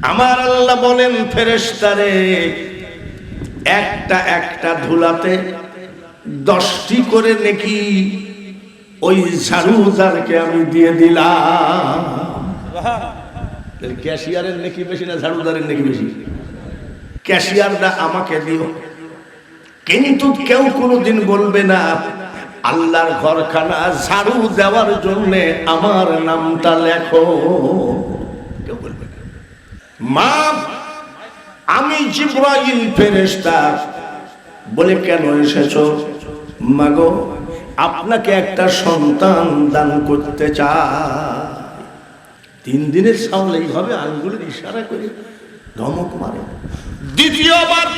আমার আল্লাহ বলেন ফেরেশতারে একটা একটা ধুলাতে 10টি করে নেকি ওই ঝাড়ুদারকে আমি দিয়ে দিলাম। ক্যাশিয়ারের নেকি বেশি না ঝাড়ুদারের নেকি বেশি? ক্যাশিয়ারটা আমাকে দিও, কিন্তু কেউ কোনোদিন বলবে না আল্লাহর ঘরখানা ঝাড়ু দেওয়ার জন্য আমার নামটা লেখো। কেউ বলবে না। মা আমি জিবরাইল ফেরেশতা। বলে কেন এসেছো? মাগো আপনাকে একটা সন্তান দান করতে চাই। 3 দিনের সামনে এইভাবে আঙ্গুলের ইশারা করে ধমক মারে। দ্বিতীয়বার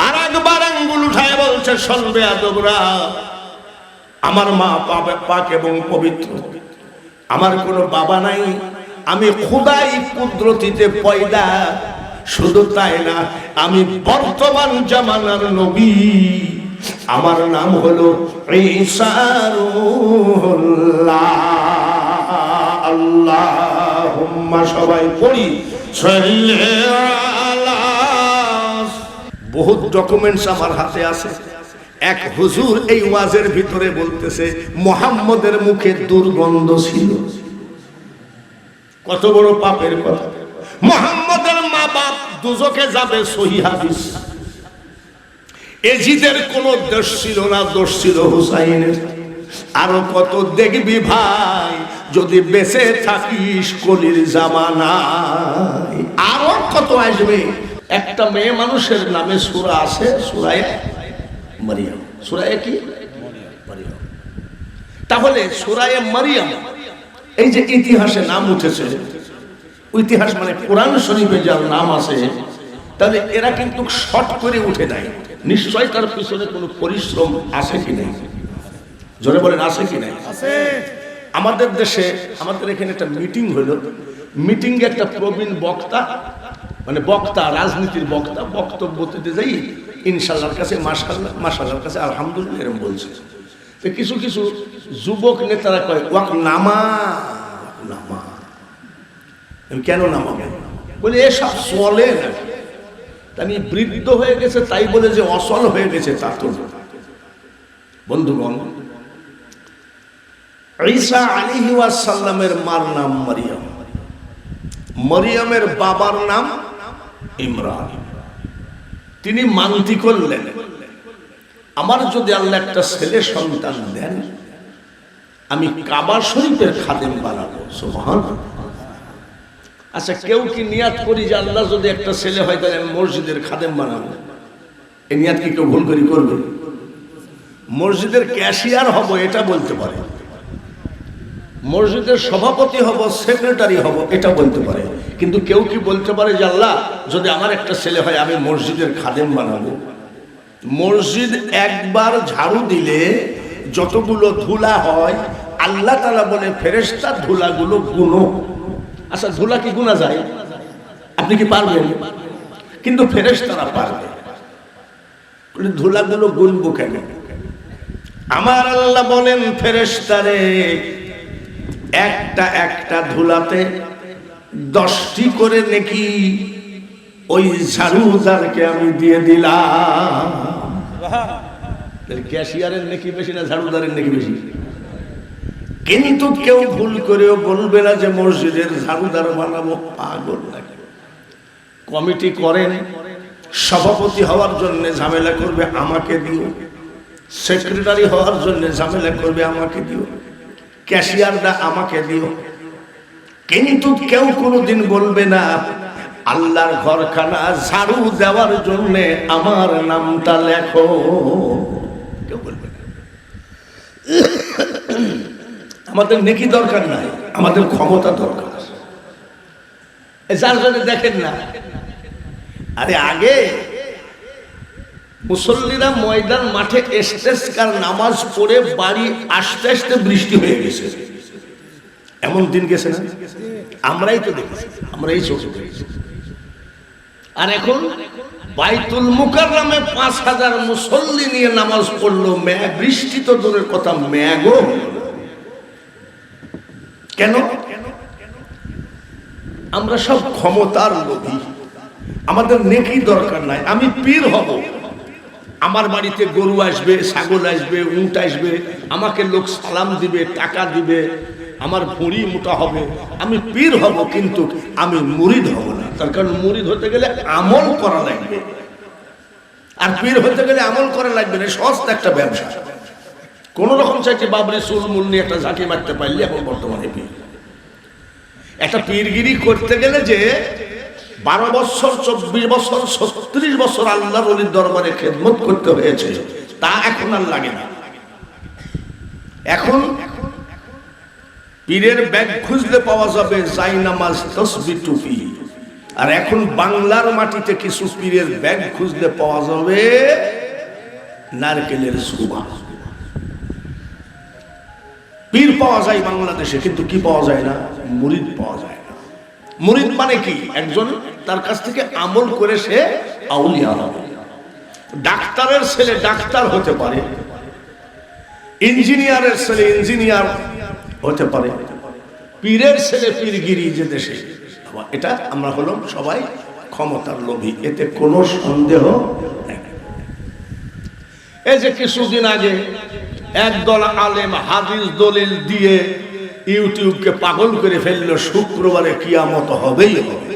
আর একবার আঙ্গুল উঠায় বলছে সলবে আদবরা, আমার মা পাক এবং পবিত্র, আমার কোনো বাবা নাই, আমি খুদাই কুদরতিতে পয়দা। শুধু তাই না, আমি বর্তমান জামানার নবী, আমার নাম হলো ঈসা রূহুল্লাহ। আল্লাহুম্মা সবাই পড়ি সাল্লি আলা। বহুত ডকুমেন্টস আমার হাতে আছে। এক হুজুর এই ওয়াজের ভিতরে বলতেছে মুহাম্মদের মুখে দুর্গন্ধ ছিল। কত বড় পাপের কথা! মুহাম্মদের মা বাপ দুজকে যাবে, সহিহ হাদিস। এজিদের কোন দোষ ছিল না, দোষ ছিল হুসাইনের। আরো কত দেখবি ভাই, যদি বেঁচে থাকিস কলির জামানায় আরো কত আসবে। একটা মেয়ে মানুষের নামে সূরা আছে, সূরায়ে মারিয়াম। সূরায়ে কি? মারিয়াম। তাহলে সূরায়ে মারিয়াম এই যে ইতিহাসে নাম উঠেছে, ইতিহাস মানে কোরআন শরীফে যার নাম আছে, তাহলে এরা কিন্তু শর্ট করে উঠে নাই। নিশ্চয় তার পিছনে কোনো পরিশ্রম আছে কি নাই? জোরে বলেন আছে কি নাই? আছে। আমাদের দেশে, আমাদের এখানে একটা মিটিং হলো। মিটিংয়ে একটা প্রবীণ বক্তা, মানে বক্তা, রাজনীতির বক্তা, বক্তব্য দিতে যাই ইনশাআল্লাহর কাছে মাশাআল্লাহ, মাশাআল্লাহর কাছে আলহামদুলিল্লাহ এরকম বলছে। তো কিছু কিছু যুবক নেতারা কয় ওয়াক নামা নামা। কেন নামাবো? বলে এসব চলে না। আমি বৃদ্ধ হয়ে গেছে তাই বলে যে অচল হয়ে গেছে তা তো না। বন্ধুগণ, ঈসা আলাইহিস সালামের মার নাম মারিয়াম, মরিয়মের বাবার নাম ইমরান। তিনি মানতি করলেন, আমার যদি আল্লাহ একটা ছেলে সন্তান দেন, আমি কাবা শরীফের খাদেম বানাবো। সুবহানাল্লাহ। আচ্ছা, কেউ কি নিয়াত করি যে আল্লাহ যদি একটা ছেলে হয় তাহলে আমি মসজিদের খাদেম বানাবো? এই নিয়াত কি কেউ ভুল করে করবে? মসজিদের ক্যাশিয়ার হব এটা বলতে পারে, মসজিদের সভাপতি হব, সেক্রেটারি হব এটা বলতে পারে, কিন্তু কেউ কি বলতে পারে যে আল্লাহ যদি আমার একটা ছেলে হয় আমি মসজিদের খাদেম বানাবো? মসজিদ একবার ঝাড়ু দিলে যতগুলো ধুলা হয় আল্লাহ তাআলা বলে ফেরেশতা ধুলাগুলো গুনো। আচ্ছা, ধুলা কি গুনা যায়? আপনি কি পারবেন? কিন্তু ফেরেশতারা পারবে। ধুলাগুলো গুনবো কেন? আমার আল্লাহ বলেন ফেরেশতারে একটা একটা ধুলাতে 10টি করে নেকি ওই ঝাড়ুদারকে আমি দিয়ে দিলাম। ক্যাশিয়ারের নেকি বেশি না ঝাড়ুদারের নেকি বেশি? কিন্তু কেউ ভুল করেও বলবে না যে মসজিদের ঝাড়ুদার বানাবো। পাগল নাকি? কমিটি করেন, সভাপতি হওয়ার জন্য ঝামেলা করবে আমাকে দিও, সেক্রেটারি হওয়ার জন্য ঝামেলা করবে আমাকে দিও, ক্যাশিয়ারটা আমাকে দিও, কিন্তু কেউ কোনোদিন বলবে না আল্লাহর ঘরখানা ঝাড়ু দেওয়ার জন্য আমার নামটা লেখো। কেউ বলবে না। আমাদের নেকি দরকার নাই, আমাদের ক্ষমতা দরকার। যার জন্য দেখেন না, আরে আগে মুসল্লিরা ময়দান মাঠে ইস্তেসকার নামাজ পড়ে বাড়ি আসতে আসতে বৃষ্টি হয়ে গেছে, এমন দিন গেছে না? আমরাই তো দেখেছি, আমরাই চোখে দেখেছি। আর এখন বাইতুল মুকাররমে 5000 মুসল্লি নিয়ে নামাজ পড়লো, বৃষ্টি তো দূরের কথা, মেঘও কেন? আমরা সব ক্ষমতার লোভী, আমাদের নেকি দরকার নাই। আমি পীর হব, আমার বাড়িতে গরু আসবে, ছাগল আসবে, উট আসবে, আমাকে লোক সালাম দিবে, টাকা দিবে, আমার ভুঁড়ি মোটা হবে, আমি পীর হব, কিন্তু আমি মুরিদ হব না। তার কারণ মুরিদ হতে গেলে আমল করা লাগবে, আর পীর হতে গেলে আমল করা লাগবে না। সস্তা একটা ব্যবসা, কোন রকম চাইছে বাবরি চুলমুল নিয়ে একটা ঝাঁকি মারতে পারলে এখন বর্তমানে পীর। একটা পীরগিরি করতে গেলে যে 12 বছর, 24 বছর, 36 বছর আল্লাহর ওলির দরবারে খেদমত করতে হয়েছে, তা এখন আর লাগে না। এখন পীরের ব্যাগ খুঁজলে পাওয়া যাবে জায়নামাজ, তসবিহ, টুপি। আর এখন বাংলার মাটিতে কিছু পীরের ব্যাগ খুঁজলে পাওয়া যাবে নারকেলের সুবা। পীর পাওয়া যায় বাংলাদেশে, কিন্তু কি পাওয়া যায় না? মুরিদ পাওয়া যায় না। মুরিদ মানে কি? একজন তার কাছ থেকে আমল করে সে আউলিয়া হবে। ডাক্তারের ছেলে ডাক্তার হতে পারে, ইঞ্জিনিয়ারের ছেলে ইঞ্জিনিয়ার হতে পারে, পীরের ছেলে পীরগিরি যে দেশে, এটা আমরা হলাম সবাই ক্ষমতার লোভী, এতে কোনো সন্দেহ নেই। এই যে কিছুদিন আগে একদল আলেম হাদিস দলিল দিয়ে ইউটিউবকে পাগল করে ফেললো, শুক্রবারে কিয়ামত হবেই হবে।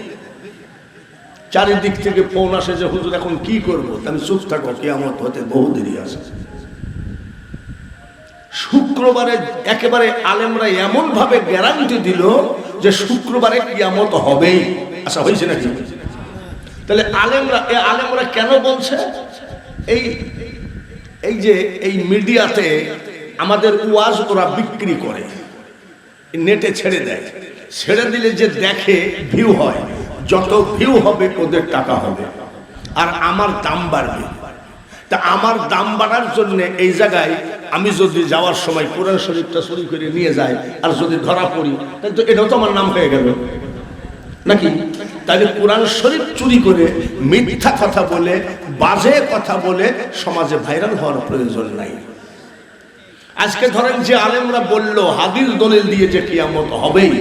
চারিদিক থেকে ফোন আসে যে হুজুর এখন কি করবো? আমি চুপ থাকো, কিয়ামত হতে বহু দেরি আছে। শুক্রবারে একেবারে আলেমরা এমন ভাবে গ্যারান্টি দিল যে শুক্রবারে কিয়ামত হবেই। আচ্ছা, হয়েছে নাকি? তাহলে আলেমরা কেন বলছে? এই যে এই মিডিয়াতে আমাদের ওয়াজ ওরা বিক্রি করে, নেটে ছেড়ে দেয়, ছেড়ে দিলে যে দেখে ভিউ হয়, যত ভিউ হবে ওদের টাকা হবে, আর আমার দাম বাড়বে। তা আমার দাম বাড়ার জন্য এই জায়গায় আমি যদি যাওয়ার সময় কোরআন শরীফটা চুরি করে নিয়ে যাই, আর যদি ধরা পড়ি, তাহলে তো এটাও তো আমার নাম হয়ে গেল নাকি? তাহলে কোরআন শরীফ চুরি করে মিথ্যা কথা বলে, বাজে কথা বলে সমাজে ভাইরাল হওয়ার প্রয়োজন নাই। আজকে ধরেন যে আলেমরা বলল হাদিস দলিল দিয়ে যে কিয়ামত হবেই,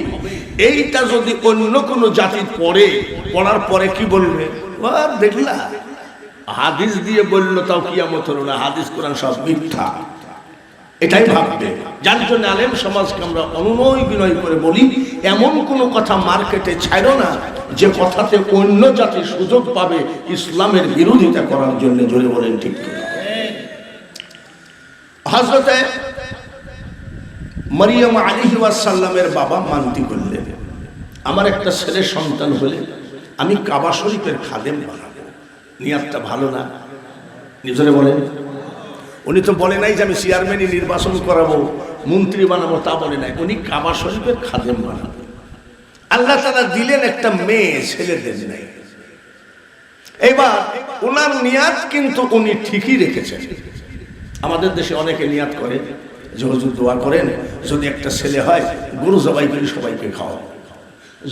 এইটা যদি অন্য কোনো জাতি পড়ার পরে কি বলবে? দেখলা, হাদিস দিয়ে বললো তাও কিয়ামত হলো না, হাদিস কোরআন সব মিথ্যা, এটাই ভাববে। যার জন্য আলেম সমাজকে আমরা অনুনয় বিনয় করে বলি, এমন কোন কথা মার্কেটে ছাড়ো না যে কথাতে অন্য জাতি সুযোগ পাবে ইসলামের বিরোধিতা করার জন্য। জোরে বলেন ঠিক কিনা? হযরতে মারিয়াম আলাইহিস সালামের বাবা মানতি করলেন, আমার একটা ছেলে সন্তান হলে আমি কাবা শরীফের খাদেম বানাবো। নিয়াতটা ভালো না? নিজরে বলেন। উনি তো বলে নাই যে আমি চেয়ারম্যানই নির্বাচন করাবো, মন্ত্রী বানাবো, তা বলে নাই। উনি কাবা শরীফের খাদেম বানাবো। আল্লাহ তাআলা দিলেন একটা মেয়ে, ছেলে দেন নাই। এবার ওনার নিয়াত কিন্তু উনি ঠিকই রেখেছেন। আমাদের দেশে অনেকে নিয়াত করে যে হুজুর দোয়া করেন যদি একটা ছেলে হয় গরু জবাই করে সবাইকে খাওয়া,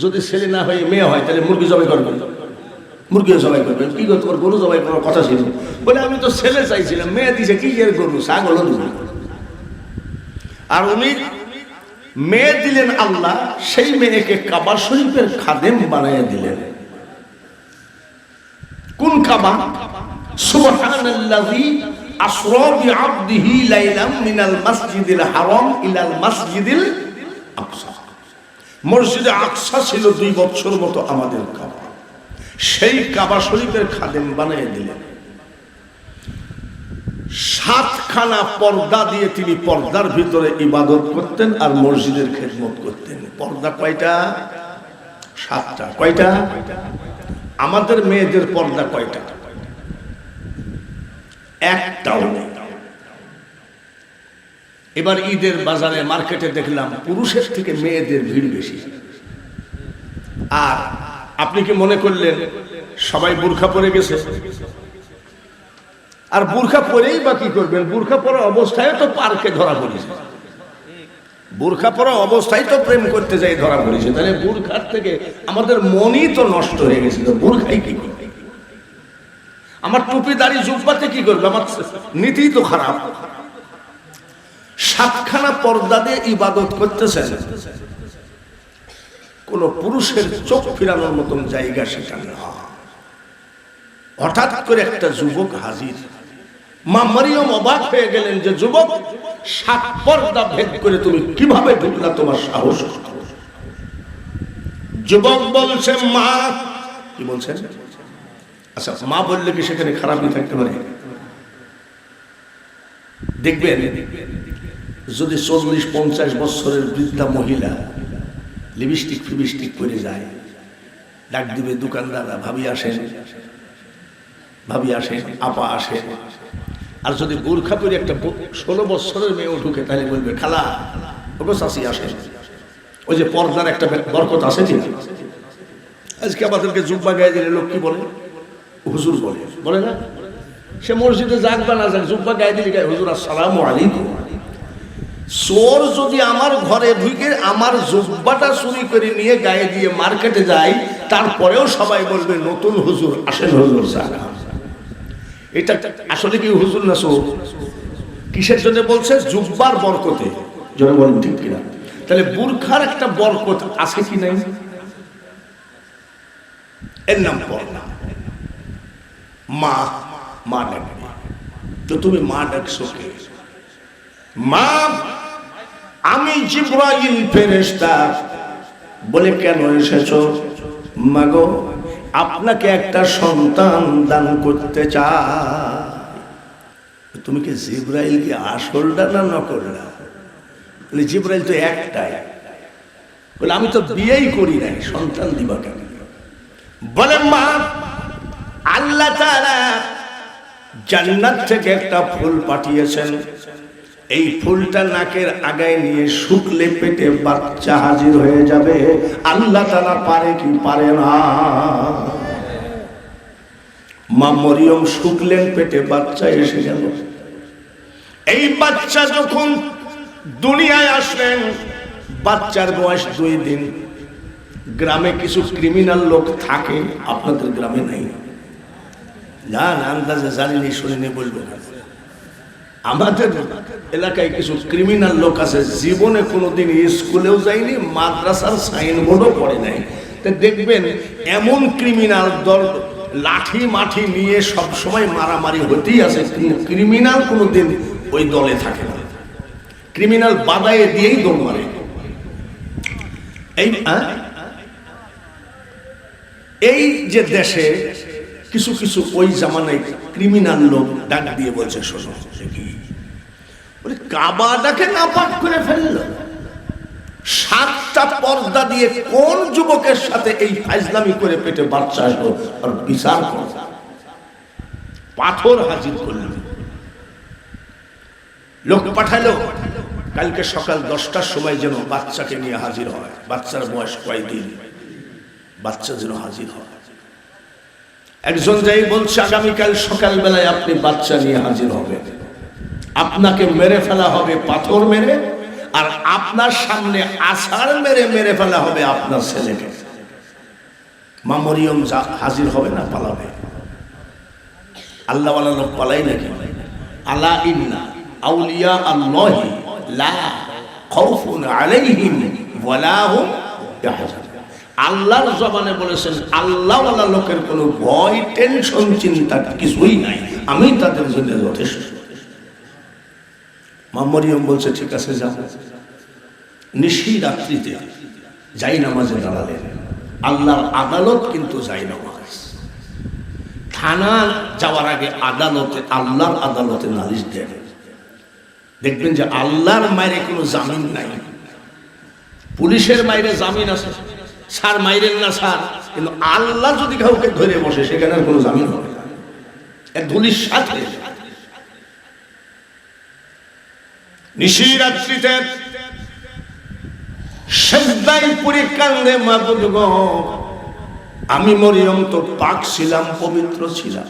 যদি ছেলে না হয় মেয়ে হয় তাহলে মুরগি জবাই করবেন, মুরগিও জবাই করবেন। কি গো, তোমার গরু জবাই করার কথা ছিল? বলে আমি তো ছেলে চাইছিলাম, মেয়ে দিছে কি এর গরু, ছাগল দিল। আর উনি মেয়ে দিলেন আল্লাহ, সেই মেয়েকে কাবা শরীফের খাদেম বানাইয়া দিলেন। কোন কাবা? সুবহানাল্লাযী আসরা বিআবদিহি লাইলাম মিনাল মাসজিদিল হারাম ইলাল মাসজিদিল আকসা। মসজিদে আকসা ছিল 2 বছর মতো আমাদের কাবা, সেই কাবা শরীফের খাদেম বানিয়ে দিলেন। 7খানা পর্দা দিয়ে তিনি পর্দার ভিতরে ইবাদত করতেন আর মসজিদের খেদমত করতেন। পর্দা কয়টা? 7টা। কয়টা? আমাদের মেয়েদের পর্দা কয়টা? একটাও নেই। এবার ঈদের বাজারে মার্কেটে দেখলাম পুরুষের থেকে মেয়েদের ভিড় বেশি। আর আপনি কি মনে করলেন সবাই বোরখা পরে গেছে? আর বোরখা পরেই বা কি করবেন? বোরখা পরা অবস্থায় তো পার্কে ধরা পড়েছে, বোরখা পরা অবস্থায় তো প্রেম করতে যাই ধরা পড়েছে। তাহলে বোরখার থেকে আমাদের মনই তো নষ্ট হয়ে গেছিল। বোরখাই কি করবে? আমার টুপি দাড়ি জুব্বাতে কি করবে? আমার নীতি তো খারাপ। 7খানা পর্দা দিয়ে ইবাদত করতেছেন, কোন পুরুষের চোখ ফিরানোর মতন জায়গা সেটা না। হঠাৎ করে একটা যুবক হাজির। মা মরিয়ম অবাক হয়ে গেলেন যে যুবক, 7 পর্দা ভেদ করে তুমি কিভাবে ঢুকলা, তোমার সাহস? যুবক বলছে, মা। কি বলছেন? আচ্ছা, মা বললে কি সেখানে খারাপই থাকতে পারে? দেখবেন যদি 40-50 বছরের বৃদ্ধা মহিলা লিপস্টিক ফিবিস্টিক করে যায়, ডাক দিবে দোকানদাররা, ভাবি আসেন, ভাবি আসেন, আপা আসেন। আর যদি বোরখা পরে একটা 16 বছরের মেয়েও ঢুকে, তাহলে বলবে খালা, ওগো চাচি আসেন। ওই যে পর্দার একটা বরকত আছে কি? আজকে আমাদেরকে জুব্বা গায়ে দিলে লোক কি বলে? হুজুর বলে, বলে না? সে মসজিদে যাক বা না যাক, জুব্বা গায়ে দিলে গায়ে হুজুর আসসালামু আলাইকুম। চোর যদি আমার ঘরে ঢুকে আমার জুব্বাটা চুরি করে নিয়ে গায়ে দিয়ে মার্কেটে যায়, তারপরেও সবাই বলবে নতুন হুজুর আসেন, হুজুর সালাম। এটা আসলে কি হুজুর না চোর? কিসের জন্য বলছে? জুব্বার বরকতে। জনে বলেন ঠিক কিনা? তাহলে বুরখার একটা বরকত আছে কি নাই? এর নাম পর্দা। মা, মা ডাকবে। তো তুমি মা ডাকছো কে? মা, আমি জিবরাইল ফেরেশতা। বলে কেন এসেছো? মাগো, আপনাকে একটা সন্তান দান করতে চাই। তুমি কি জিবরাইল কি আসলটা না নকলটা? বলে জিবরাইল তো একটাই। বলে আমি তো বিয়েই করি নাই, সন্তান দিবা কেন? বলে মা, আল্লাহ তাআলা জান্নাত থেকে একটা ফুল পাঠিয়েছেন। এই ফুলটা নাকের আগায় নিয়ে শুকলে পেটে বাচ্চা হাজির হয়ে যাবে। আল্লাহ তাআলা পারে কি পারে না? মা মরিয়ম শুকলেন, পেটে বাচ্চা এসে গেল। এই বাচ্চা যখন দুনিয়ায় আসলেন, বাচ্চার বয়স 2 দিন। গ্রামে কিছু ক্রিমিনাল লোক থাকে, আপনাদের গ্রামে নাই? জান আন্দাজে জানিনি, শুনিনি বলবো না। আমাদের এলাকায় কিছু ক্রিমিনাল লোক আছে, জীবনে কোনোদিন স্কুলেও যায়নি, মাদ্রাসার সাইনবোর্ডও পড়ে নাই। তো দেখবেন এমন ক্রিমিনাল দল লাঠি মাঠি নিয়ে সব সময় মারামারি হতেই আছে, কিন্তু ক্রিমিনাল কোনোদিন ওই দলে থাকে না। ক্রিমিনাল বাদায়ে দিয়েই দৌড় মারে। এই যে দেশে কিছু কিছু ওই জামানায় ক্রিমিনাল লোক ডাক দিয়ে বলছে, শোনো, বলে কাবাটাকে নাপাক করে ফেললো। 7টা পর্দা দিয়ে কোন যুবকের সাথে এই ফাজলামি করে পেটে বাচ্চা আসলো? আর বিচার করো। পাথর হাজির করল, লোক পাঠালো, কালকে সকাল 10টার সময় যেন বাচ্চাকে নিয়ে হাজির হয়। বাচ্চার বয়স কয়দিন, বাচ্চা যেন হাজির হয়। একজন যাই বলছে, আগামীকাল সকাল বেলায় আপনি বাচ্চা নিয়ে হাজির হবেন, আপনাকে মেরে ফেলা হবে পাথর মেরে, আর আপনার সামনে আছাড় মেরে মেরে ফেলা হবে আপনার ছেলেকে। মা মরিয়ম হাজির হবে না পালাবে? আল্লাহওয়ালা লোক পালাই নাকি? আলা ইন্না আউলিয়া আল্লাহি লা খাউফুন আলাইহিম ওয়া লা হুম ইয়াহজানুন। আল্লাহর জবানে বলেছেন আল্লাহওয়ালা লোকের কোনো ভয়, টেনশন, চিন্তা কিছুই নাই, আমি তাদের জন্য যথেষ্ট। মা মরিয়ম বলছে ঠিক আছে যাও। নিশি রাত্রিতে যাই নামাজে দাঁড়ালেন। আল্লাহর আদালত কিন্তু যাই নামাজ। থানা যাওয়ার আগে আদালতে, আল্লাহর আদালতে নালিশ দেন। দেখবেন যে আল্লাহর মায়ের কোনো জামিন নাই। পুলিশের মাইরে জামিন আছে, স্যার মাইরেন না স্যার, কিন্তু আল্লাহ যদি কাউকে ধরে বসে সেখানে আর কোনো জামিন হবে না। এক ধুলির সাথে নিশি রাত্রিতে সেজদায় পড়ে কান্দে, মাবুদ গো, আমি মরিয়ম তো পাক ছিলাম, পবিত্র ছিলাম।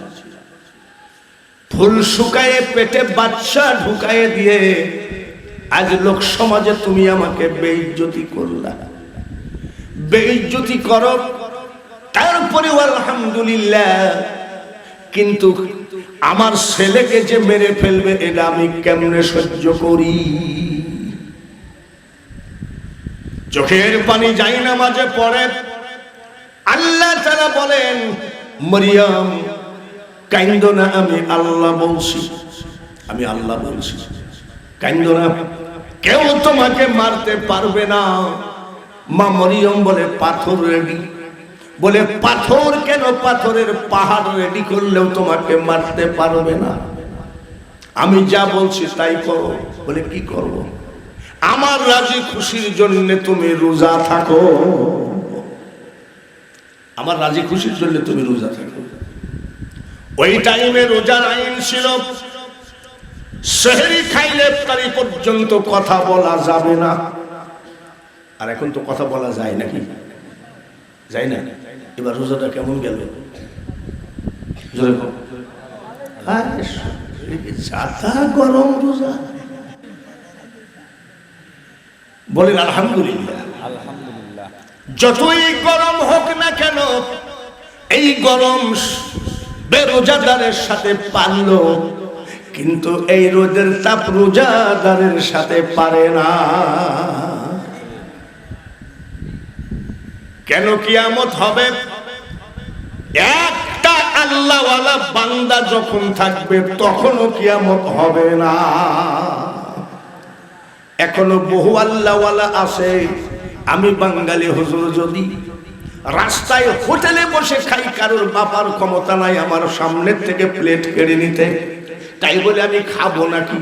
ফুল শুকায়ে পেটে বাচ্চা ঢুকায়ে দিয়ে আজ লোক সমাজে তুমি আমাকে বেইজ্জতি করলা। বেইজ্জতি করো, তারপরে আলহামদুলিল্লাহ, কিন্তু আমার ছেলেকে যে মেরে ফেলবে এটা আমি কেমনে সহ্য করি? চোখের পানি যাই নামাজে পড়ে। আল্লাহ তাআলা বলেন, মরিয়ম কাইন্দো না, আমি আল্লাহ বলছি, আমি আল্লাহ বলছি, কাইন্দো না, কেউ তোমাকে মারতে পারবে না। মা মরিয়ম বলে, পাথর রেডি। বলে, পাথর কেন? পাথরের পাহাড় রেডি করলেও তোমাকে মারতে পারবে না। আমি যা বলছি তাই করো। বলে, কি করব? আমার রাজি খুশির জন্য তুমি রোজা থাকো, আমার রাজি খুশির জন্য তুমি রোজা থাকো। ওই টাইমে রোজার আইন ছিল, সেহরি খাইলে ইফতারি পর্যন্ত কথা বলা যাবে না। আর এখন তো কথা বলা যায় নাকি? যায় না। এবার রোজাটা কেমন গেল? গরম রোজা। বলেন আলহামদুলিল্লাহ। আলহামদুলিল্লাহ। যতই গরম হোক না কেন, এই গরম বেরোজাদারের সাথে পারলো, কিন্তু এই রোদের তাপ রোজাদারের সাথে পারে না। কেন? কিয়ামত হবে, একটা আল্লাহওয়ালা বান্দা যখন থাকবে তখনও কিয়ামত হবে না। এখনো বহু আল্লাহওয়ালা আছে। আমি বাঙালি হুজুর, যদি রাস্তায় হোটেলে বসে খাই, কারোর বাবার ক্ষমতা নাই আমার সামনের থেকে প্লেট কেড়ে নিতে, তাই বলে আমি খাবো নাকি?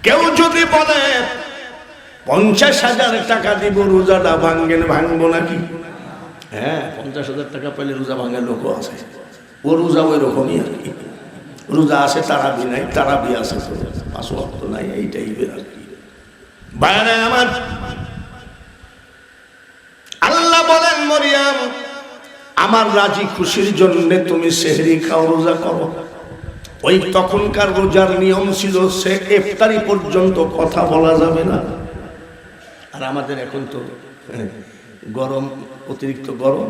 কেউ যদি বলে 50,000 টাকা দিব রোজাটা ভাঙ্গেন, ভাঙবো নাকি? হ্যাঁ, 50,000 টাকা পেলে রোজা ভাঙার লোক আছে। ও রোজা ওই রকমই আর কি। রোজা আছে, তারাবি নাই, তারাবি আছে, 5 ওয়াক্ত নাই, এই টাইপের আর কি। বাইরে আমার আল্লাহ বলেন, মরিয়ম আমার রাজি খুশির জন্য তুমি সেহরি খাও, রোজা করো। ওই তখনকার রোজার নিয়ম ছিল, সে ইফতারি পর্যন্ত কথা বলা যাবে না। আর আমাদের এখন তো গরম, অতিরিক্ত গরম,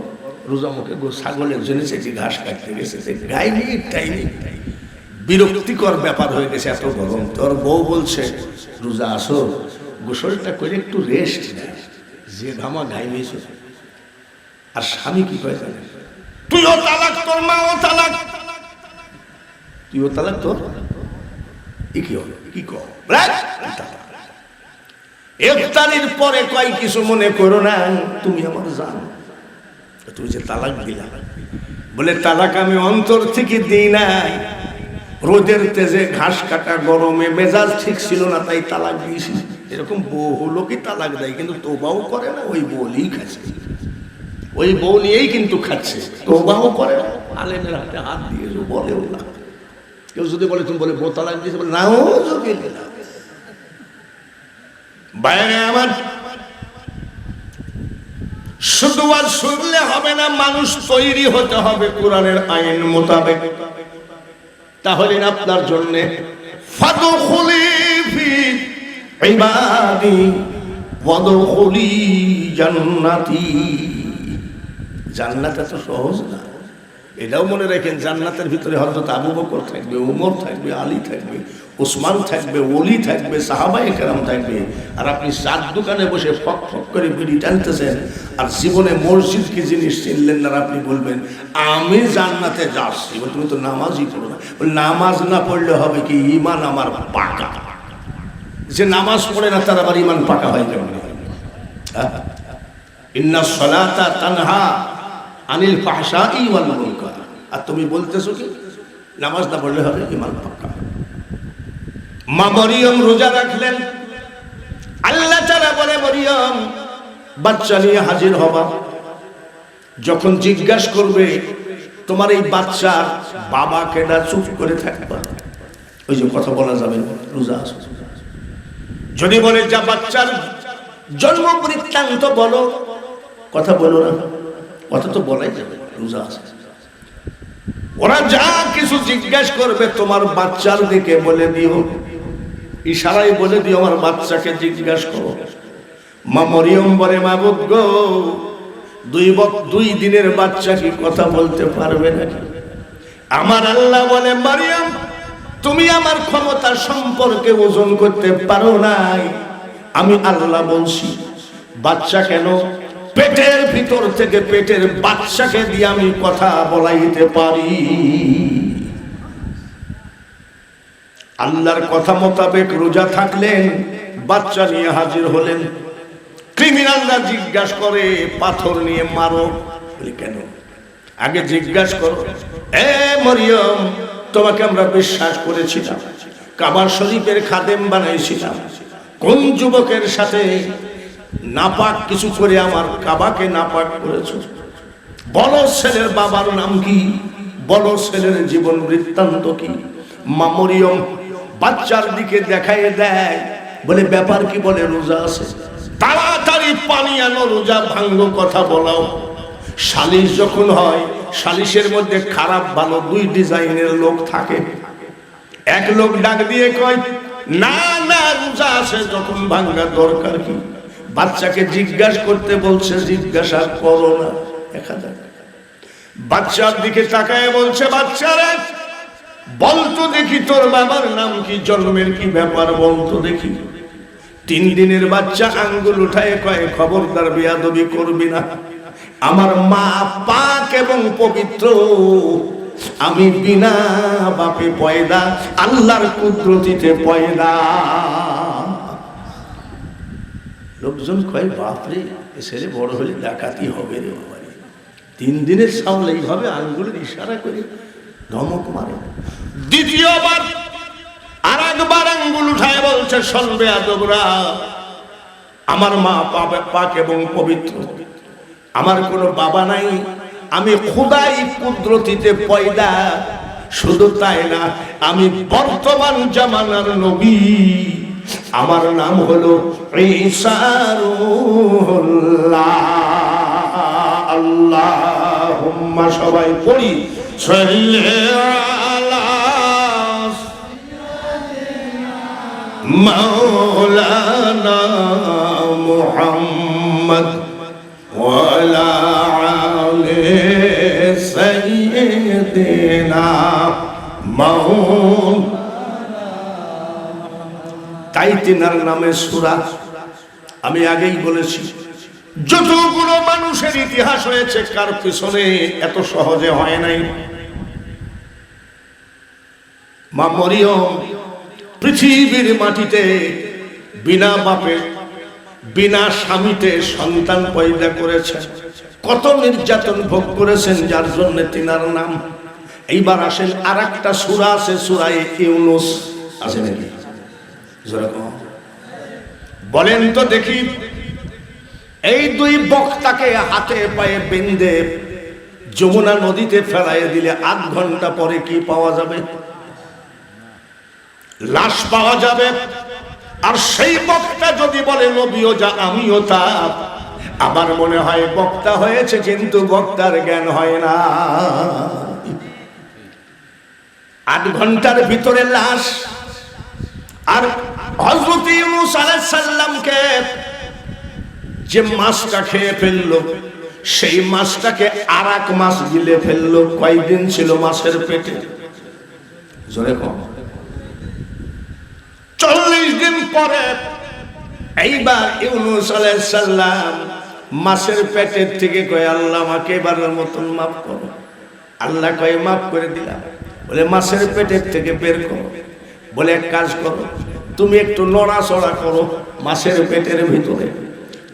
রোজা মুখে ছাগলের জন্য সেটি ঘাস কাটতে গেছে, গাইনি টাইনি, বিরক্তিকর ব্যাপার হয়ে গেছে। এত গরম, তোর বউ বলছে রোজা আসো, গোসলটা করে একটু রেস্ট নেয়, যে ঘামা গাইনিস। আর স্বামী কি কয় জানে? তুইও তালাক, তোর মাও তালাক, তুইও তালাক, তোর কি হলো? কি কর? ইফতারির পরে কয়, কিছু মনে করো না, তুমি আমার জান, তুমি যে তালাক দিলা। বলে, তালাক আমি অন্তর থেকে দিই নাই, রোদের তেজে ঘাস কাটা গরমে মেজাজ ঠিক ছিল না, তাই তালাক দিয়েছি। এরকম বহু লোকই তালাক দেয়, কিন্তু তোবাও করে না, ওই বউই খাচ্ছে, ওই বউ নিয়েই কিন্তু খাচ্ছে, তোবাও করে না। আলেমের হাতে হাত দিয়ে বলেও না। কেউ যদি বলে, তুমি বলে বউ তালাক দিয়েছে, বলে না, ও যদি না। বাইরে আমার শুধু আর শুনলে হবে না, মানুষ তৈরি হতে হবে কোরআনের আইন মোতাবেক। তাহলে আপনার জন্য ফাদখুলি ফি ইবাদি ওয়াদখুলি জান্নাতি। জান্নাত এত সহজ না, এটাও মনে রাখেন। জান্নাতের ভিতরে হযরত আবু বকর থাকবে, ওমর থাকবে, আলী থাকবে, ওসমান থাকবে, ওলি থাকবে, সাহাবায়ে কেরাম থাকবে। আর আপনি চার দোকানে বসে ফক ফক করে বিড়ি টানতেছেন, আর জীবনে মসজিদ কি জিনিস চিনলেন না। আপনি বলবেন আমি জান্নাতে যাচ্ছি, তুমি তো নামাজই পড়ো না। নামাজ না পড়লে হবে কি? ঈমান আমার পাকা। যে নামাজ পড়ে না তার আবার ঈমান পাকা হয় কেমন? ইন্নাস সালাতা তানহা আনিল ফাহশাই ওয়াল মুনকার। আর তুমি বলতেছো কি নামাজ না পড়লে হবে ঈমান পাকা? মা মরিয়ম রোজা রাখলেন। আল্লাহ তাআলা বলে, মরিয়ম বাচ্চা নিয়ে হাজির হবা। যখন জিজ্ঞাসা করবে তোমার এই বাচ্চার বাবা কেডা, চুপ করে থাকবা। ওই যে কথা বলা যাবে না, রোজা আছে। যদি বলে যা বাচ্চার জন্ম বৃত্তান্ত বলো, কথা বলো না, কথা তো বলাই যাবে, রোজা আছে। ওরা যা কিছু জিজ্ঞাসা করবে তোমার বাচ্চার দিকে বলে দিও, ইশারায় বলে দিও আমার বাচ্চাকে জিজ্ঞাসা করো। মা মরিয়ম বলে, মাবুদ গো, 2 দিনের বাচ্চা কি কথা বলতে পারবে নাকি? আমার আল্লাহ বলে, মরিয়ম তুমি আমার ক্ষমতা সম্পর্কে ওজন করতে পারো নাই, আমি আল্লাহ বলছি। বাচ্চা কেন? পেটের ভিতর থেকে পেটের বাচ্চাকে দিয়ে আমি কথা বলাইতে পারি। আল্লাহর কথা মোতাবেক রোজা থাকলেন, বাচ্চা নিয়ে হাজির হলেন। ক্রিমিনালরা জিজ্ঞাসা করে পাথর নিয়ে মারো, বলি কেন? আগে জিজ্ঞাসা করো, এ মরিয়ম, তোমাকে আমরা বিশ্বাস করেছিলাম, কাবা শরীফের খাদেম বানাইছিলাম, কোন যুবকের সাথে নাপাক কিছু করে আমার কাবাকে নাপাক করেছো? বলো ছেলের বাবার নাম কি, বলো ছেলের জীবন বৃত্তান্ত কি। মা মরিয়ম বাচ্চার দিকে দেখাই দেয়, বলে ব্যাপার কি? বলে রোজা আছে। তাড়াতাড়ি পানি আনো, রোজা ভাঙ্গো, কথা বলাও। সালিশ যখন হয়, সালিশের মধ্যে খারাপ ভালো দুই ডিজাইনের লোক থাকে। এক লোক ডাক দিয়ে কয়, না না রোজা আছে, যখন ভাঙ্গা দরকার কি? বাচ্চাকে জিজ্ঞাসা করতে বলছে, জিজ্ঞাসা করো না। বাচ্চার দিকে তাকায় বলছে, বাচ্চারা বলতো দেখি তোর বাবার নাম কি, জন্মের কি ব্যাপার বলতো দেখি। 3 দিনের বাচ্চা আঙ্গুল উঠায় কয়, খবরদার বেয়াদবি করবি না, আমার মা পাক এবং পবিত্র, আমি বিনা বাপে পয়দা, আল্লাহর কুদরতিতে পয়দা। লোকজন কয়, বাপরে এ ছেলে বড় হলে ডাকাতি হবে রে বাবা। 3 দিনের সামনে এইভাবে আঙ্গুলের ইশারা করে ধমক মারে। দ্বিতীয়বার আর একবার আঙ্গুল উঠায় বলছে, শুনবে আদবরা, আমার মা পাক এবং পবিত্র, আমার কোনো বাবা নাই, আমি খুদাই কুদরতিতে পয়দা। শুধু তাই না, আমি বর্তমান জামানার নবী, আমার নাম হলো ঈসা রূহুল্লাহ। আল্লাহুম্মা সবাই পড়ি, সাল্লি আলা মাওলানা মুহাম্মদ ওয়া আলা আলি সাইয়্যিদিনা মাওলানা। তাই তিনার নামে সূরা। আমি আগেই বলেছি, যতগুলো মানুষের ইতিহাস হয়েছে, কার পিছনে এত সহজে হয় নাই। মা মরিয়ম পৃথিবীর মাটিতে বিনা বাপে বিনা স্বামীতে সন্তান পয়দা করেছেন। কত নির্যাতন ভোগ করেছেন, যার জন্য তিনার নাম। এইবার আসেন, আর একটা সূরা আছে, সূরা ইউনূস আছে নাকি? বলেন তো দেখি। এই 2 বক্তাকে হাতে পায়ে বেঁধে যমুনা নদীতে ফেলাইয়ে দিলে 8 ঘন্টা পরে কি পাওয়া যাবে? লাশ পাওয়া যাবে। আর সেই বক্তা যদি বলে নবীও যা আমিও তা, আমার মনে হয় বক্তা হয়েছে, কিন্তু বক্তার জ্ঞান হয় না। 8 ঘন্টার ভিতরে লাশ। আর হযরত ইউনূস আলাইহিস সালামকে যে মাছটা খেয়ে ফেললো, সেই মাছটাকে আর এক মাছ গিলে ফেললো। কয়দিন ছিল মাছের পেটে? জোরে কম। 40 দিন পরে এইবার ইউনূস আলাইহিস সালাম মাছের পেটের থেকে কয়, আল্লাহ আমাকে এবারের মতন মাফ করো। আল্লাহ কয়, মাফ করে দিলাম। বলে মাছের পেটের থেকে বের করো। বলে এক কাজ করো, তুমি একটু নড়াচড়া করো মাছের পেটের ভিতরে,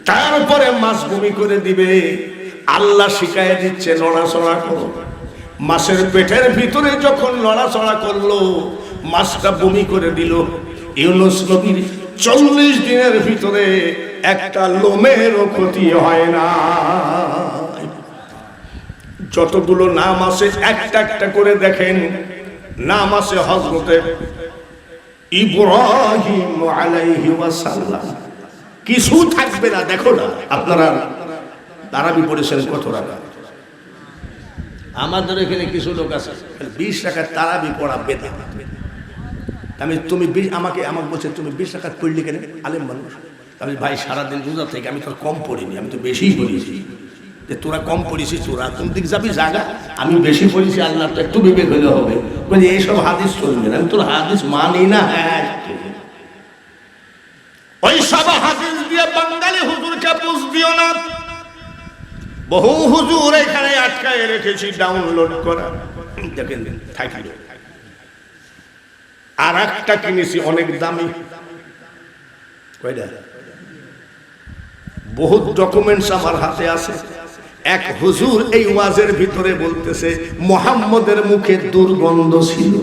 তারপরে মাছ বমি করে দিবে। আল্লাহ শিখায় দিচ্ছে নড়াচড়া করো। মাছের পেটের ভিতরে যখন নড়াচড়া করলো, মাছটা বমি করে দিল। ইউনূস নবীর 40 দিনের ভিতরে একটা লোমেরও ক্ষতি হয় না। যতগুলো নাম আছে একটা একটা করে দেখেন। নাম আছে হযরতে ইব্রাহিম আলাইহি ওয়াসাল্লাম, কিছু থাকবে না। দেখো না, আপনারা তারাবি পড়েছেন কত টাকা? আমাদের এখানে কিছু লোক আছে 20 টাকার তারাবি পড়া বেদা। তুমি আমাকে বলছে, তুমি 20 টাকা পড়লি কেন? আলেম মানুষ। আমি ভাই সারাদিন রোজা থেকে আমি তো কম পড়িনি, আমি তো বেশিই পড়েছি। যে তোরা কম পড়েছিস, তোরা কোন দিক যাবি জাগা, আমি বেশি পড়েছি, আল্লাহ তো একটু বিবেক হলে হবে। বলছি এইসব হাদিস চলবে না, আমি তোর হাদিস মানি না। হ্যাঁ, ওই সব দিও না। বহু হুজুর এখানে আটকায় রেখেছি ডাউনলোড করা, দেখেন থাকি। আর একটা কিনেছি অনেক দামি, কয়টা বহুত ডকুমেন্টস আমার হাতে আছে। এক হুজুর এই ওয়াজের ভিতরে বলতেছে মুহাম্মদের মুখে দুর্গন্ধ ছিল।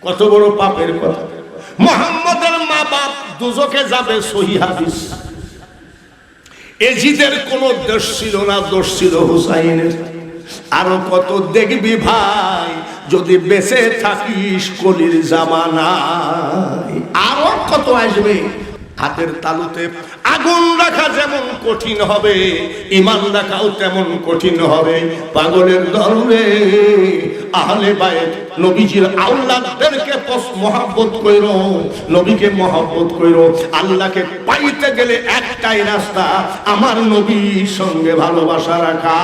কত বড় পাপের কথা! মুহাম্মদের মা বাপ দুজকে যাবে, সহিহ হাদিস। এজিদের কোন দোষ ছিল না, দোষ ছিল হুসাইনের। আরো কত দেখবি ভাই, যদি বেঁচে থাকিস কলির জামানায়। আরো কত আসবে। হাতের তালুতে আগুন রাখা যেমন কঠিন হবে, ঈমান রাখাও তেমন কঠিন হবে। পাগলের দরবে আহলে বায়ত নবীজির আওলাদদেরকে মহব্বত কইরো, নবীকে মহব্বত কইরো। আল্লাহকে পাইতে গেলে একটাই রাস্তা, আমার নবীর সঙ্গে ভালোবাসা রাখা।